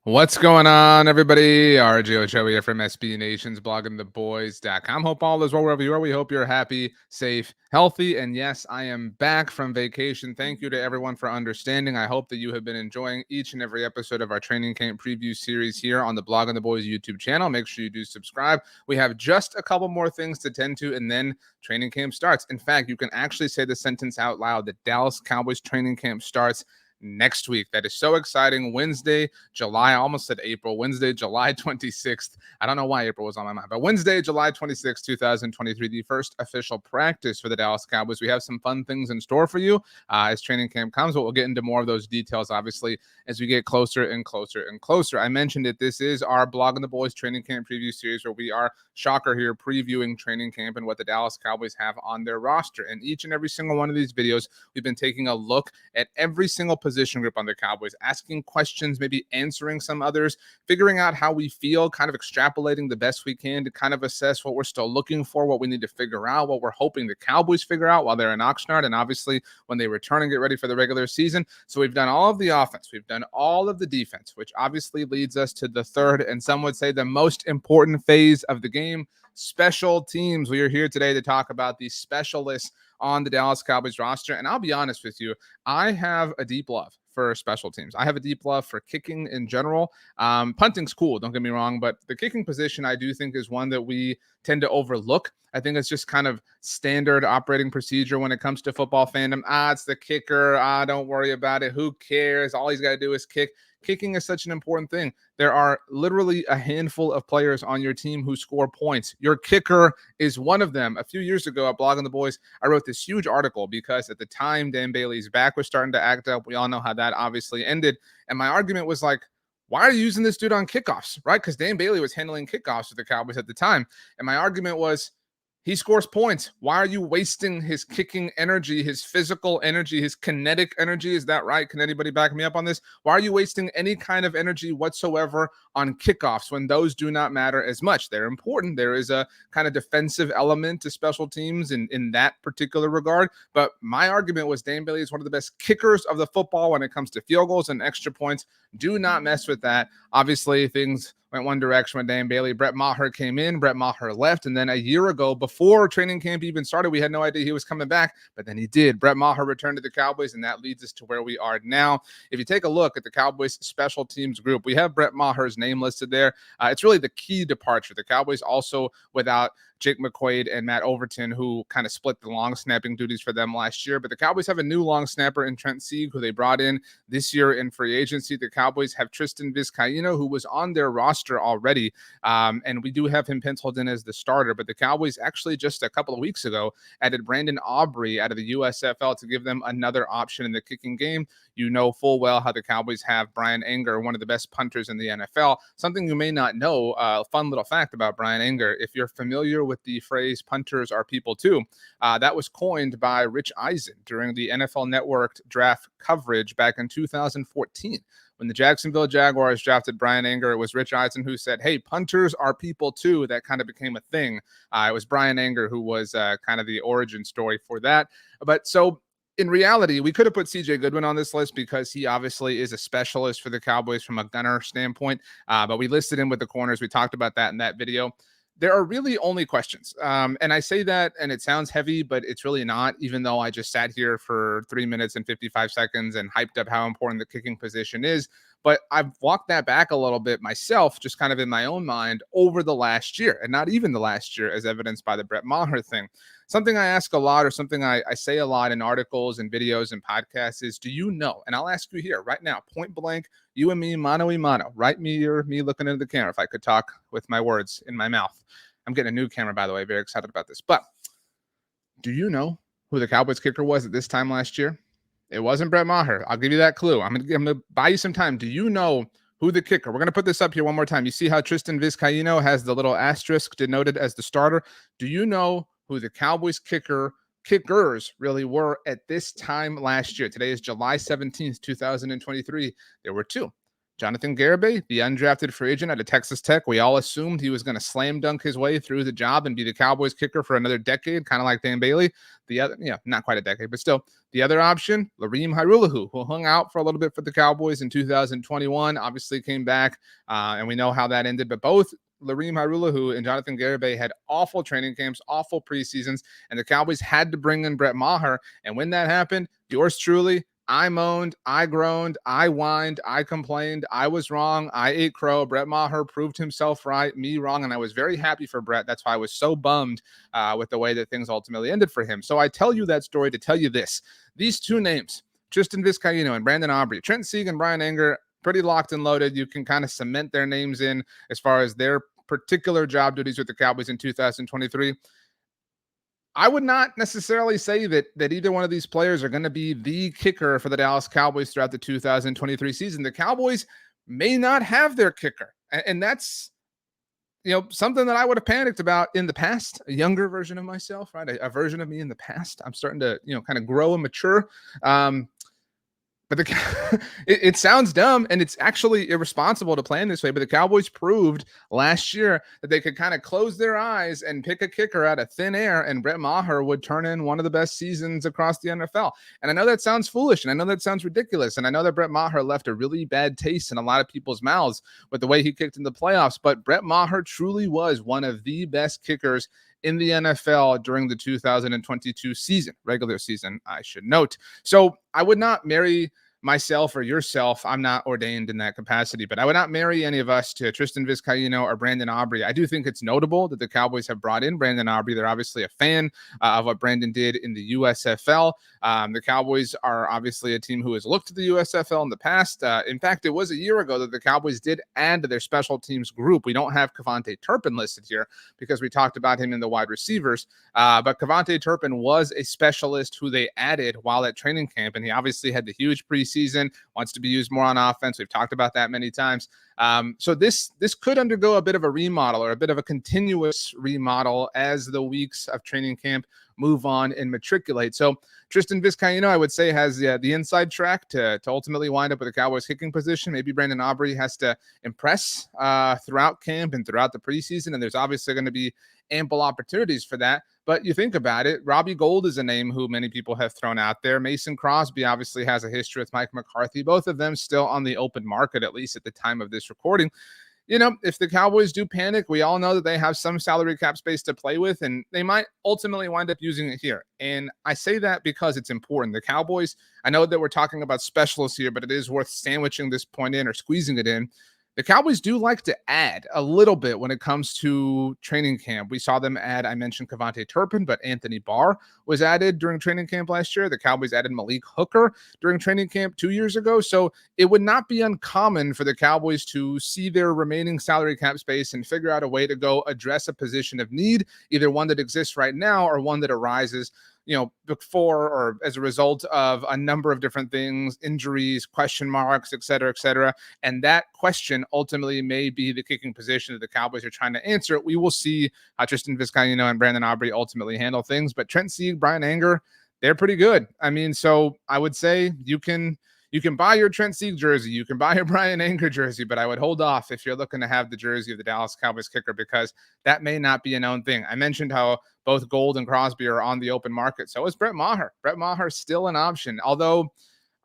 What's going on, everybody? RJ Ochoa here from SB Nation's bloggingtheboys.com. Hope all is well wherever you are. We hope you're happy, safe, healthy. And yes, I am back from vacation. Thank you to everyone for understanding. I hope that you have been enjoying each and every episode of our training camp preview series here on the Blogging the Boys YouTube channel. Make sure you do subscribe. We have just a couple more things to tend to, and then training camp starts. In fact, you can actually say the sentence out loud: the Dallas Cowboys training camp starts next week. That is so exciting. Wednesday, July, I almost said April, Wednesday, July 26th. I don't know why April was on my mind, but Wednesday, July 26th, 2023, the first official practice for the Dallas Cowboys. We have some fun things in store for you as training camp comes, but we'll get into more of those details, obviously, as we get closer and closer and closer. I mentioned it. This is our Blogging the Boys training camp preview series where we are, shocker here, previewing training camp and what the Dallas Cowboys have on their roster. And each and every single one of these videos, we've been taking a look at every single position group on the Cowboys, asking questions, maybe answering some others, figuring out how we feel, kind of extrapolating the best we can to kind of assess what we're still looking for, what we need to figure out, what we're hoping the Cowboys figure out while they're in Oxnard, and obviously when they return and get ready for the regular season. So we've done all of the offense, we've done all of the defense, which obviously leads us to the third, and some would say the most important phase of the game: special teams. We are here today to talk about the specialists on the Dallas Cowboys roster. And I'll be honest with you, I have a deep love for special teams. I have a deep love for kicking in general. Punting's cool, don't get me wrong, but the kicking position I do think is one that we tend to overlook. I think it's just kind of standard operating procedure when it comes to football fandom. It's the kicker. Don't worry about it. Who cares? All he's got to do is kick. Kicking is such an important thing. There are literally a handful of players on your team who score points. Your kicker is one of them. A few years ago at Blogging the Boys, I wrote this huge article because at the time Dan Bailey's back was starting to act up. We all know how that obviously ended. And my argument was like, why are you using this dude on kickoffs, right? Because Dan Bailey was handling kickoffs with the Cowboys at the time. And my argument was, he scores points. Why are you wasting his kicking energy, his physical energy, his kinetic energy? Is that right? Can anybody back me up on this? Why are you wasting any kind of energy whatsoever on kickoffs when those do not matter as much? They're important. There is a kind of defensive element to special teams in that particular regard. But my argument was Dan Bailey is one of the best kickers of the football when it comes to field goals and extra points. Do not mess with that. Obviously, things went one direction with Dan Bailey. Brett Maher came in, Brett Maher left. And then a year ago, before training camp even started, we had no idea he was coming back, but then he did. Brett Maher returned to the Cowboys, and that leads us to where we are now. If you take a look at the Cowboys special teams group, we have Brett Maher's name listed there. It's really the key departure. The Cowboys also without Jake McQuaid and Matt Overton, who kind of split the long snapping duties for them last year. But the Cowboys have a new long snapper in Trent Sieg, who they brought in this year in free agency. The Cowboys have Tristan Vizcaino, who was on their roster already. And we do have him penciled in as the starter. But the Cowboys actually just a couple of weeks ago added Brandon Aubrey out of the USFL to give them another option in the kicking game. You know full well how the Cowboys have Brian Anger, one of the best punters in the NFL. Something you may not know, a fun little fact about Brian Anger, if you're familiar with the phrase punters are people too, that was coined by Rich Eisen during the NFL Network draft coverage back in 2014. When the Jacksonville Jaguars drafted Brian Anger, it was Rich Eisen who said, hey, punters are people too. That kind of became a thing. It was Brian Anger who was kind of the origin story for that. But so in reality, we could have put CJ Goodwin on this list because he obviously is a specialist for the Cowboys from a gunner standpoint. But we listed him with the corners. We talked about that in that video. There are really only questions. And I say that, and it sounds heavy, but it's really not, even though I just sat here for 3 minutes and 55 seconds and hyped up how important the kicking position is. But I've walked that back a little bit myself, just kind of in my own mind over the last year, and not even the last year, as evidenced by the Brett Maher thing. Something I ask a lot, or something I say a lot in articles and videos and podcasts is, do you know? And I'll ask you here right now, point blank, you and me, mano a mano, right? Me or me looking into the camera, if I could talk with my words in my mouth. I'm getting a new camera, by the way. Very excited about this. But do you know who the Cowboys kicker was at this time last year? It wasn't Brett Maher. I'll give you that clue. I'm gonna buy you some time. Do you know who the kicker? We're gonna put this up here one more time. You see how Tristan Vizcaino has the little asterisk denoted as the starter? Do you know who the Cowboys kickers really were at this time last year? Today is July 17th, 2023. There were two. Jonathan Garibay, the undrafted free agent out of Texas Tech. We all assumed he was going to slam dunk his way through the job and be the Cowboys kicker for another decade, kind of like Dan Bailey. The other, not quite a decade, but still. The other option, Lareem Hairulahu, who hung out for a little bit for the Cowboys in 2021, obviously came back, and we know how that ended. But both Lareem Hairulahu and Jonathan Garibay had awful training camps, awful preseasons, and the Cowboys had to bring in Brett Maher. And when that happened, yours truly, I moaned, I groaned, I whined, I complained, I was wrong, I ate crow. Brett Maher proved himself right, me wrong, and I was very happy for Brett. That's why I was so bummed with the way that things ultimately ended for him. So I tell you that story to tell you this. These two names, Tristan Vizcaino and Brandon Aubrey, Trent Sieg and Brian Anger, pretty locked and loaded. You can kind of cement their names in as far as their particular job duties with the Cowboys in 2023. I would not necessarily say that either one of these players are going to be the kicker for the Dallas Cowboys throughout the 2023 season. The Cowboys may not have their kicker, and that's something that I would have panicked about in the past. A younger version of myself, right? A version of me in the past. I'm starting to kind of grow and mature. But it sounds dumb, and it's actually irresponsible to plan this way. But the Cowboys proved last year that they could kind of close their eyes and pick a kicker out of thin air, and Brett Maher would turn in one of the best seasons across the NFL. And I know that sounds foolish, and I know that sounds ridiculous, and I know that Brett Maher left a really bad taste in a lot of people's mouths with the way he kicked in the playoffs. But Brett Maher truly was one of the best kickers in the NFL during the 2022 season, regular season, I should note. So I would not marry myself or yourself. I'm not ordained in that capacity, but I would not marry any of us to Tristan Vizcaino or Brandon Aubrey. I do think it's notable that the Cowboys have brought in Brandon Aubrey. They're obviously a fan of what Brandon did in the USFL. The Cowboys are obviously a team who has looked to the USFL in the past. In fact, it was a year ago that the Cowboys did add to their special teams group. We don't have Kevontae Turpin listed here because we talked about him in the wide receivers, but Kevontae Turpin was a specialist who they added while at training camp, and he obviously had the huge preseason, wants to be used more on offense. We've talked about that many times. So this could undergo a bit of a remodel or a bit of a continuous remodel as the weeks of training camp move on and matriculate. So Tristan Vizcaino, I would say, has the inside track to ultimately wind up with a Cowboys kicking position. Maybe Brandon Aubrey has to impress throughout camp and throughout the preseason, and there's obviously going to be ample opportunities for that. But you think about it, Robbie Gould is a name who many people have thrown out there. Mason Crosby obviously has a history with Mike McCarthy, both of them still on the open market, at least at the time of this recording. If the Cowboys do panic, we all know that they have some salary cap space to play with, and they might ultimately wind up using it here. And I say that because it's important. The Cowboys, I know that we're talking about specialists here, but it is worth sandwiching this point in or squeezing it in. The Cowboys do like to add a little bit when it comes to training camp. We saw them add, I mentioned Kevontae Turpin, but Anthony Barr was added during training camp last year. The Cowboys added Malik Hooker during training camp 2 years ago. So it would not be uncommon for the Cowboys to see their remaining salary cap space and figure out a way to go address a position of need, either one that exists right now or one that arises before or as a result of a number of different things, injuries, question marks, et cetera, et cetera. And that question ultimately may be the kicking position that the Cowboys are trying to answer. We will see how Tristan Vizcaino and Brandon Aubrey ultimately handle things. But Trent Sieg, Brian Anger, they're pretty good. I mean, so I would say you can buy your Trent Sieg jersey, you can buy your Brian Anger jersey, but I would hold off if you're looking to have the jersey of the Dallas Cowboys kicker, because that may not be a known thing. I mentioned how both Gould and Crosby are on the open market. So is Brett Maher. Brett Maher is still an option, although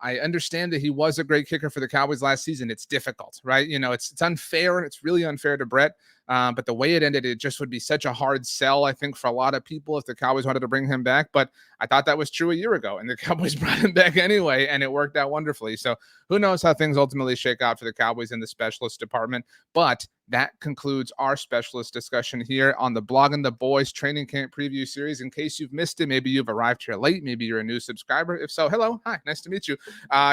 I understand that he was a great kicker for the Cowboys last season. It's difficult, right? It's unfair. It's really unfair to Brett. But the way it ended, it just would be such a hard sell, I think, for a lot of people if the Cowboys wanted to bring him back. But I thought that was true a year ago, and the Cowboys brought him back anyway, and it worked out wonderfully. So who knows how things ultimately shake out for the Cowboys in the specialist department. But that concludes our specialist discussion here on the Blogging the Boys training camp preview series. In case you've missed it, maybe you've arrived here late, maybe you're a new subscriber. If so, hello, hi, nice to meet you.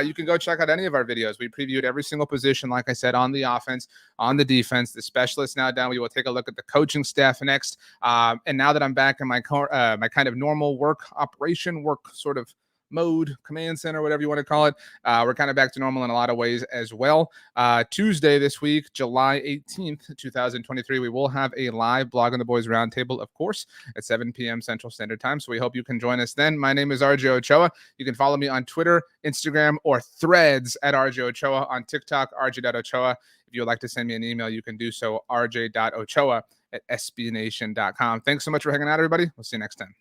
You can go check out any of our videos. We previewed every single position, like I said, on the offense, on the defense, the specialists now down. We will take a look at the coaching staff next. And now that I'm back in my kind of normal work operation, work sort of mode, command center, whatever you want to call it. We're kind of back to normal in a lot of ways as well. Tuesday this week, July 18th, 2023, we will have a live Blog on the Boys Roundtable, of course, at 7 p.m. Central Standard Time. So we hope you can join us then. My name is RJ Ochoa. You can follow me on Twitter, Instagram, or Threads at RJ Ochoa, on TikTok, rj.ochoa. If you would like to send me an email, you can do so, rj.ochoa@sbnation.com. Thanks so much for hanging out, everybody. We'll see you next time.